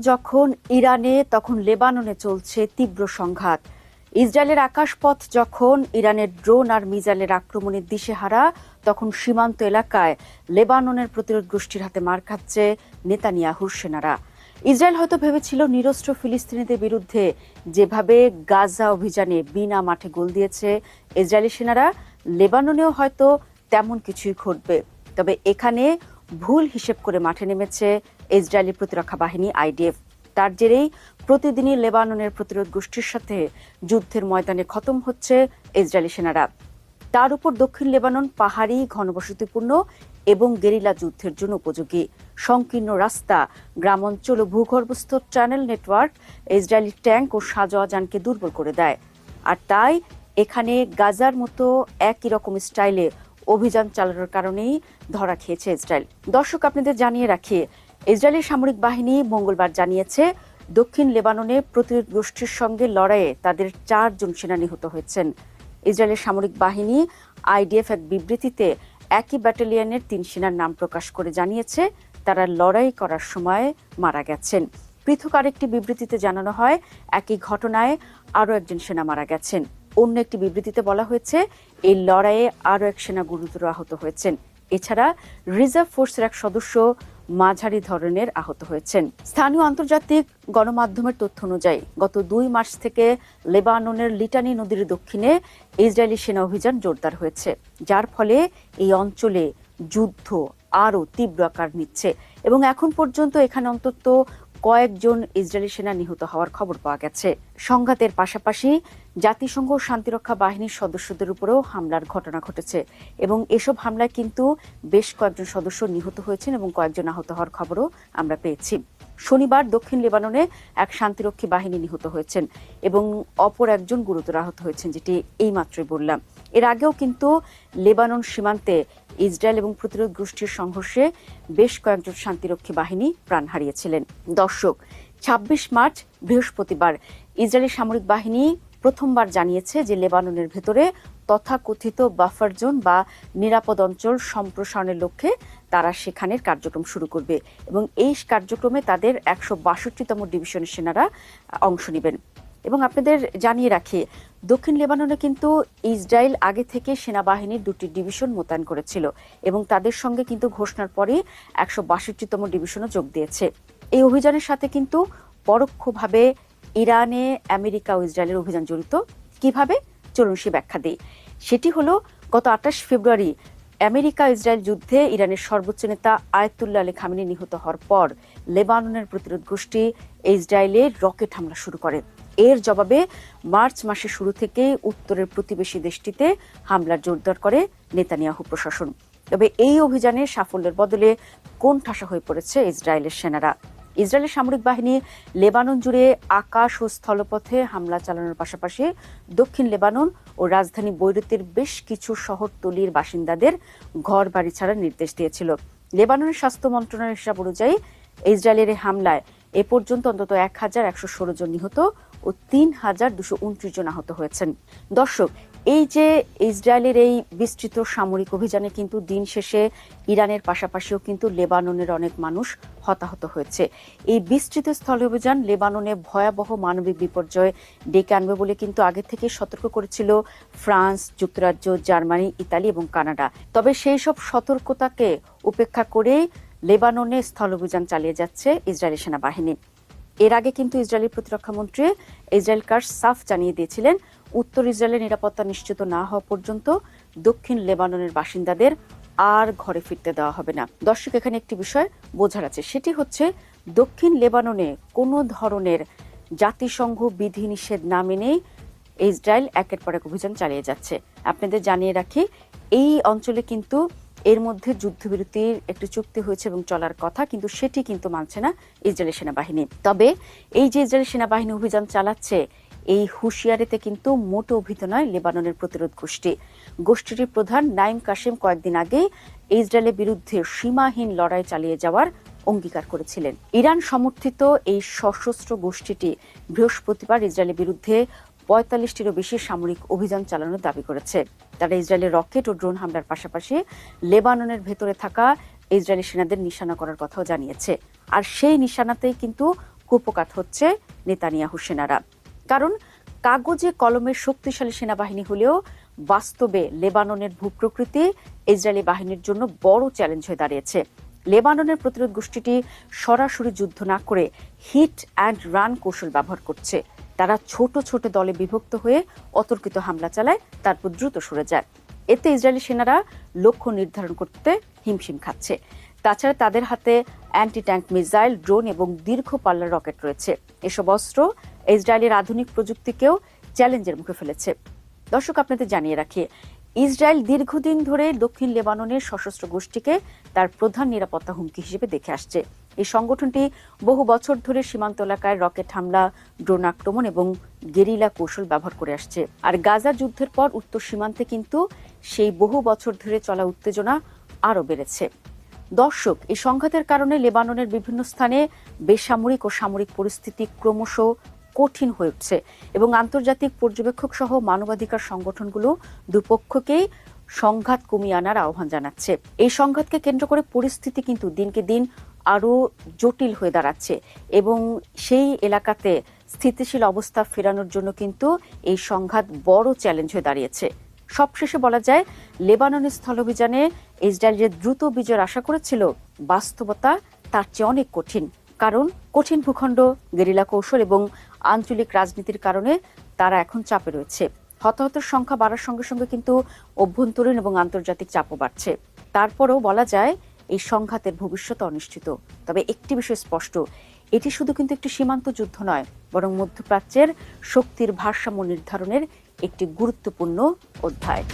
যখন ইরানে তখন লেবাননে চলছে তীব্র সংঘাত। ইসরায়েলের আকাশপথ যখন ইরানের ড্রোন আর মিসাইলের আক্রমণের দিশেহারা, তখন সীমান্ত এলাকায় লেবাননের প্রতিরোধ গোষ্ঠীর হাতে মার খাচ্ছে নেতানিয়াহুর সেনারা। ইসরায়েল হয়তো ভেবেছিল নিরস্ত্র ফিলিস্তিনিদের বিরুদ্ধে যেভাবে গাজা অভিযানে বিনা মাঠে গোল দিয়েছে ইসরায়েলি সেনারা, লেবাননেও হয়তো তেমন কিছুই ঘটবে। তবে এখানে ভুল হিসেব করে মাঠে নেমেছে ইসরায়েলি প্রতিরক্ষা বাহিনী আইডিএফ। তার জেরেই প্রতিদিনই লেবাননের প্রতিরোধ গোষ্ঠীর সাথে যুদ্ধের ময়দানে খতম হচ্ছে ইসরায়েলি সেনারা। তার উপর দক্ষিণ লেবানন পাহাড়ি, ঘনবসতিপূর্ণ এবং গেরিলা যুদ্ধের জন্য উপযোগী। সংকীর্ণ রাস্তা, গ্রামাঞ্চল ও ভূগর্ভস্থ টানেল নেটওয়ার্ক ইসরায়েলি ট্যাঙ্ক ও সাজোয়াজানকে দুর্বল করে দেয়। আর তাই এখানে গাজার মতো একই রকম স্টাইলে অভিযান চালানোর কারণেই ধরা খেয়েছে ইসরায়েল। দর্শক, আপনাদের জানিয়ে রাখি, ইসরায়েলি সামরিক বাহিনী মঙ্গলবার জানিয়েছে দক্ষিণ লেবাননে প্রতিরোধ গোষ্ঠীর সঙ্গে লড়াইয়ে তাদের 4 জন সেনা নিহত হয়েছেন। ইসরায়েলের সামরিক বাহিনী আইডিএফ এক বিবৃতিতে একই ব্যাটালিয়নের 3 সেনার নাম প্রকাশ করে জানিয়েছে তারা লড়াই করার সময় মারা গেছেন। পৃথক আরেকটি বিবৃতিতে জানানো হয় একই ঘটনায় আরও একজন সেনা মারা গেছেন। অন্য একটি বিবৃতিতে বলা হয়েছে এই লড়াইয়ে আরও এক সেনা গুরুতর আহত হয়েছেন। এছাড়া রিজার্ভ ফোর্সের এক সদস্য মাঝারি ধরনের আহত হয়েছেন। স্থানীয় আন্তর্জাতিক গণমাধ্যমের তথ্য অনুযায়ী গত 2 মার্চ থেকে লেবাননের লিটানি নদীর দক্ষিণে ইসরায়েলি সেনা অভিযান জোরদার হয়েছে, যার ফলে এই অঞ্চলে যুদ্ধ আরও তীব্র আকার নিচ্ছে এবং এখন পর্যন্ত এখানে অন্তত কয়েকজন ইসরায়েলি সেনা নিহত হওয়ার খবর পাওয়া গেছে। সংঘাতের পাশাপাশি জাতিসংঘ শান্তিরক্ষা বাহিনীর সদস্যদের উপরেও হামলার ঘটনা ঘটেছে এবং এসব হামলায় কিন্তু বেশ কয়েকজন সদস্য নিহত হয়েছেন এবং কয়েকজন আহত হওয়ার খবরও আমরা পেয়েছি। শনিবার দক্ষিণ লেবাননে এক শান্তিরক্ষী বাহিনী নিহত হয়েছেন এবং অপর একজন গুরুতর আহত হয়েছেন, যেটি এইমাত্রই বললাম। এর আগেও কিন্তু লেবানন সীমান্তে ইসরায়েল এবং প্রতিরোধ গোষ্ঠীর সংঘর্ষে বেশ কয়েকজন শান্তিরক্ষী বাহিনী প্রাণ হারিয়েছিলেন। দর্শক, 26 মার্চ বৃহস্পতিবার ইসরায়েলি সামরিক বাহিনী প্রথমবার জানিয়েছে যে লেবাননের ভেতরে তথাকথিত বাফার জোন বা নিরাপদ অঞ্চল সম্প্রসারণের লক্ষ্যে তারা সেখানের কার্যক্রম শুরু করবে এবং এই কার্যক্রমে তাদের 162তম ডিভিশনের সেনারা অংশ নেবেন। এবং আপনাদের জানিয়ে রাখি, দক্ষিণ লেবাননে কিন্তু ইসরায়েল আগে থেকে সেনাবাহিনীর 2টি ডিভিশন মোতায়েন করেছিল এবং তাদের সঙ্গে কিন্তু ঘোষণার পরে 162তম ডিভিশনও যোগ দিয়েছে। এই অভিযানের সাথে কিন্তু পরোক্ষভাবে ইরানে আমেরিকা ও ইসরায়েলের অভিযান জড়িত। কিভাবে? চলুন সে ব্যাখ্যা দিই। সেটি হলো, গত 28 ফেব্রুয়ারি আমেরিকা ইসরায়েল যুদ্ধে ইরানের সর্বোচ্চ নেতা আয়াতুল্লাহ আলী খামেনি নিহত হওয়ার পর লেবাননের প্রতিরোধ গোষ্ঠী ইসরায়েলে রকেট হামলা শুরু করে। এর জবাবে মার্চ মাসের শুরু থেকে উত্তরের প্রতিবেশী দেশটিতে হামলার জোরদার করে নেতানিয়াহু প্রশাসন। তবে এই অভিযানের সাফল্যের বদলে কোণঠাসা হয়ে পড়েছে ইসরায়েলের সেনারা। ইসরায়েলের সামরিক বাহিনী লেবানন জুড়ে আকাশ ও স্থলপথে হামলা চালানোর পাশাপাশি দক্ষিণ লেবানন ও রাজধানী বৈরুতের বেশ কিছু শহরতলির বাসিন্দাদের ঘর বাড়ি ছাড়ার নির্দেশ দিয়েছিল। লেবাননের স্বাস্থ্য মন্ত্রণালয়ের হিসাব অনুযায়ী ইসরায়েলের হামলায় এ পর্যন্ত অন্তত 1116 জন নিহত ও 3229 জন আহত হয়েছেন। দর্শক, এই যে ইসরায়েলের এই বিস্তৃত সামরিক অভিযানে কিন্তু দিন শেষে ইরানের পাশাপাশিও কিন্তু লেবাননের অনেক মানুষ হতাহত হয়েছে। এই বিস্তৃত স্থল অভিযান লেবাননে ভয়াবহ মানবিক বিপর্যয় ডেকে আনবে বলে কিন্তু আগে থেকে সতর্ক করেছিল ফ্রান্স, যুক্তরাজ্য, জার্মানি, ইতালি এবং কানাডা। তবে সেই সব সতর্কতাকে উপেক্ষা করে লেবাননে স্থল অভিযান চালিয়ে যাচ্ছে ইসরায়েলি সেনাবাহিনী। এর আগে কিন্তু ইসরায়েলি প্রতিরক্ষা মন্ত্রী ইসরায়েল কাটজ সাফ জানিয়ে দিয়েছিলেন উত্তর ইসরায়েলের নিরাপত্তা নিশ্চিত না হওয়া পর্যন্ত দক্ষিণ লেবাননের বাসিন্দাদের আর ঘরে ফিরতে দেওয়া হবে না। দর্শক, এখানে একটি বিষয় বোঝার আছে, সেটি হচ্ছে দক্ষিণ লেবাননে কোনো ধরনের জাতিসংঘ বিধিনিষেধ না মেনেই ইসরায়েল একের পর এক অভিযান চালিয়ে যাচ্ছে। আপনাদের জানিয়ে রাখি, এই অঞ্চলে কিন্তু এর মধ্যে যুদ্ধবিরতির একটি চুক্তি হয়েছে এবং চলার কথা, কিন্তু সেটি কিন্তু মানছে না ইসরায়েলি সেনাবাহিনী। তবে এই যে ইসরায়েলি সেনাবাহিনী অভিযান চালাচ্ছে, এই হুঁশিয়ারিতে কিন্তু মোটো অভিহিত নয় লেবাননের প্রতিরোধ গোষ্ঠী। গোষ্ঠীটির প্রধান নাইম কাসেম কয়েকদিন আগে ইসরায়েলের বিরুদ্ধে সীমাহীন লড়াই চালিয়ে যাওয়ার অঙ্গীকার করেছিলেন। ইরান সমর্থিত এই সশস্ত্র গোষ্ঠীটি বৃহস্পতিবার ইসরায়েলের বিরুদ্ধে 45টিরও বেশি সামরিক অভিযান চালানোর দাবি করেছে। তারা ইসরায়েলের রকেট ও ড্রোন হামলার পাশাপাশি লেবাননের ভেতরে থাকা ইসরায়েলি সেনাদের নিশানা করার কথাও জানিয়েছে। আর সেই নিশানাতেই কিন্তু কুপকাত হচ্ছে নেতানিয়াহু সেনারা। কারণ কাগজে কলমের শক্তিশালী সেনাবাহিনী হলেও বাস্তবে লেবাননের ভূপ্রকৃতি ইসরায়েলি বাহিনীর জন্য বড় চ্যালেঞ্জ হয়ে দাঁড়িয়েছে। লেবাননের প্রতিরোধ গোষ্ঠীটি সরাসরি যুদ্ধ না করে হিট অ্যান্ড রান কৌশল ব্যবহার করছে। তারা ছোট ছোট দলে বিভক্ত হয়ে অতর্কিত হামলা চালায়, তারপর দ্রুত সরে যায়। এতে ইসরায়েলি সেনারা লক্ষ্য নির্ধারণ করতে হিমশিম খাচ্ছে। তাছাড়া তাদের হাতে অ্যান্টি ট্যাঙ্ক মিসাইল, ড্রোন এবং দীর্ঘ পাল্লার রকেট রয়েছে। এসব অস্ত্র ইসরায়েলের আধুনিক প্রযুক্তিকেও চ্যালেঞ্জের মুখে ফেলেছে। দর্শক, আপনাদের জানিয়ে রাখি, ইসরায়েল দীর্ঘদিন ধরে দক্ষিণ লেবাননের সশস্ত্র গোষ্ঠীকে তার প্রধান নিরাপত্তা হুমকি হিসেবে দেখে আসছে। এই সংগঠনটি বহু বছর ধরে সীমান্ত এলাকায় রকেট হামলা, ড্রোন আক্রমণ এবং গেরিলা কৌশল ব্যবহার করে আসছে। আর গাজা যুদ্ধের পর উত্তর সীমান্তে কিন্তু সেই বহু বছর ধরে চলা উত্তেজনা আরও বেড়েছে। দর্শক, এই সংঘাতের কারণে লেবাননের বিভিন্ন স্থানে বেসামরিক ও সামরিক পরিস্থিতি ক্রমশ কঠিন হয়ে উঠছে এবং আন্তর্জাতিক পর্যবেক্ষক সহ মানবাধিকার সংগঠনগুলো দুপক্ষকেই সংঘাত কমিয়ে আনার আহ্বান জানাচ্ছে। এই সংঘাতকে কেন্দ্র করে পরিস্থিতি কিন্তু দিনকে দিন আরও জটিল হয়ে দাঁড়াচ্ছে এবং সেই এলাকাতে স্থিতিশীল অবস্থা ফেরানোর জন্য কিন্তু এই সংঘাত বড় চ্যালেঞ্জ হয়ে দাঁড়িয়েছে। সবশেষে বলা যায়, লেবাননের স্থলাভিযানে ইসরায়েল যে দ্রুত বিজয়ের আশা করেছিল, বাস্তবতা তার চেয়ে অনেক কঠিন। কারণ কঠিন ভূখণ্ড, গেরিলা কৌশল এবং আঞ্চলিক রাজনীতির কারণে তারা এখন চাপে রয়েছে। হতাহতের সংখ্যা বাড়ার সঙ্গে সঙ্গে কিন্তু অভ্যন্তরীণ এবং আন্তর্জাতিক চাপও বাড়ছে। তারপরেও বলা যায়, এই সংঘাতের ভবিষ্যৎ অনিশ্চিত। তবে একটি বিষয় স্পষ্ট, এটি শুধু কিন্তু একটি সীমান্ত যুদ্ধ নয়, বরং মধ্যপ্রাচ্যের শক্তির ভারসাম্য নির্ধারণের একটি গুরুত্বপূর্ণ অধ্যায়।